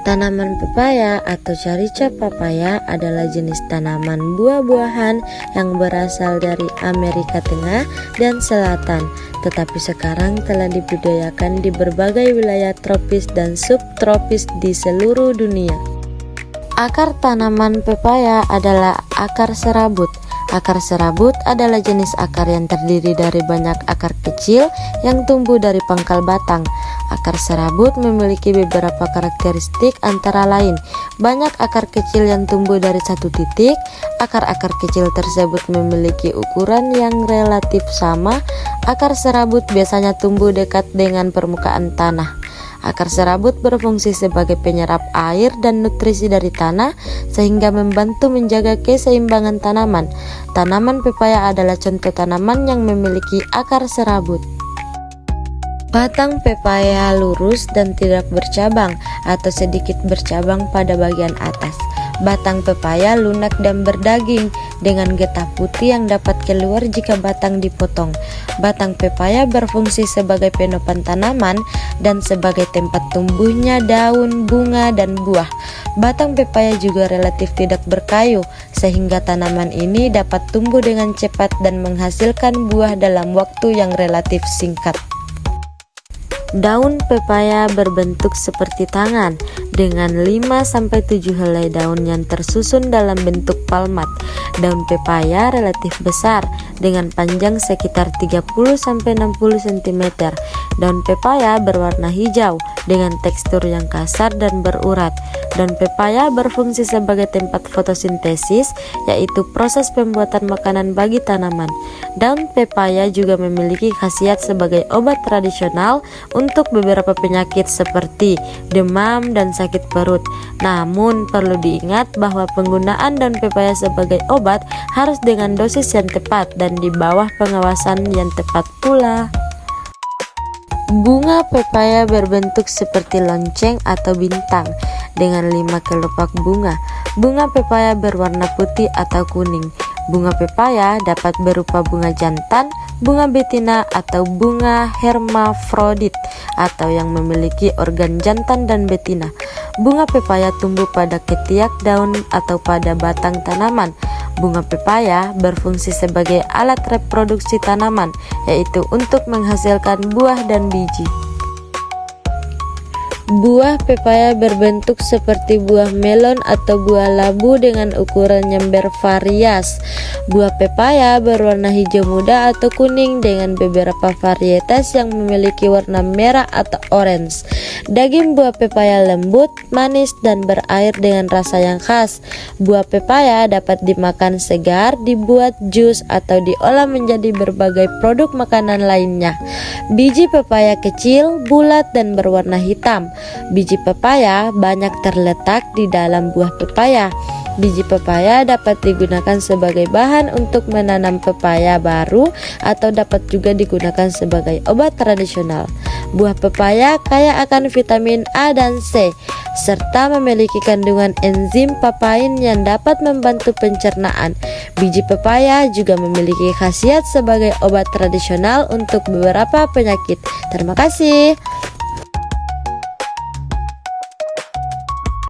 Tanaman pepaya atau Carica papaya adalah jenis tanaman buah-buahan yang berasal dari Amerika Tengah dan Selatan, tetapi sekarang telah dibudidayakan di berbagai wilayah tropis dan subtropis di seluruh dunia. Akar tanaman pepaya adalah akar serabut. Akar serabut adalah jenis akar yang terdiri dari banyak akar kecil yang tumbuh dari pangkal batang. Akar serabut memiliki beberapa karakteristik, antara lain banyak akar kecil yang tumbuh dari satu titik. Akar-akar kecil tersebut memiliki ukuran yang relatif sama. Akar serabut biasanya tumbuh dekat dengan permukaan tanah. Akar serabut berfungsi sebagai penyerap air dan nutrisi dari tanah sehingga membantu menjaga keseimbangan tanaman. Tanaman pepaya adalah contoh tanaman yang memiliki akar serabut. Batang pepaya lurus dan tidak bercabang atau sedikit bercabang pada bagian atas. Batang pepaya lunak dan berdaging dengan getah putih yang dapat keluar jika batang dipotong. Batang pepaya berfungsi sebagai penopan tanaman dan sebagai tempat tumbuhnya daun, bunga, dan buah. Batang pepaya juga relatif tidak berkayu, sehingga tanaman ini dapat tumbuh dengan cepat dan menghasilkan buah dalam waktu yang relatif singkat. Daun pepaya berbentuk seperti tangan dengan 5-7 helai daun yang tersusun dalam bentuk palmat. Daun pepaya relatif besar dengan panjang sekitar 30-60 cm. Daun pepaya berwarna hijau dengan tekstur yang kasar dan berurat. Daun pepaya berfungsi sebagai tempat fotosintesis, yaitu proses pembuatan makanan bagi tanaman. Daun pepaya juga memiliki khasiat sebagai obat tradisional untuk beberapa penyakit seperti demam dan sakit perut. Namun perlu diingat bahwa penggunaan daun pepaya sebagai obat harus dengan dosis yang tepat dan di bawah pengawasan yang tepat pula. Bunga pepaya berbentuk seperti lonceng atau bintang dengan 5 kelopak bunga. Bunga pepaya berwarna putih atau kuning. Bunga pepaya dapat berupa bunga jantan, bunga betina, atau bunga hermafrodit atau yang memiliki organ jantan dan betina. Bunga pepaya tumbuh pada ketiak daun atau pada batang tanaman. Bunga pepaya berfungsi sebagai alat reproduksi tanaman, yaitu untuk menghasilkan buah dan biji. Buah pepaya berbentuk seperti buah melon atau buah labu dengan ukuran yang bervarias. Buah pepaya berwarna hijau muda atau kuning dengan beberapa varietas yang memiliki warna merah atau orange. Daging buah pepaya lembut, manis, dan berair dengan rasa yang khas. Buah pepaya dapat dimakan segar, dibuat jus, atau diolah menjadi berbagai produk makanan lainnya. Biji pepaya kecil, bulat, dan berwarna hitam. Biji pepaya banyak terletak di dalam buah pepaya. Biji pepaya dapat digunakan sebagai bahan untuk menanam pepaya baru atau dapat juga digunakan sebagai obat tradisional. Buah pepaya kaya akan vitamin A dan C serta memiliki kandungan enzim papain yang dapat membantu pencernaan. Biji pepaya juga memiliki khasiat sebagai obat tradisional untuk beberapa penyakit. Terima kasih.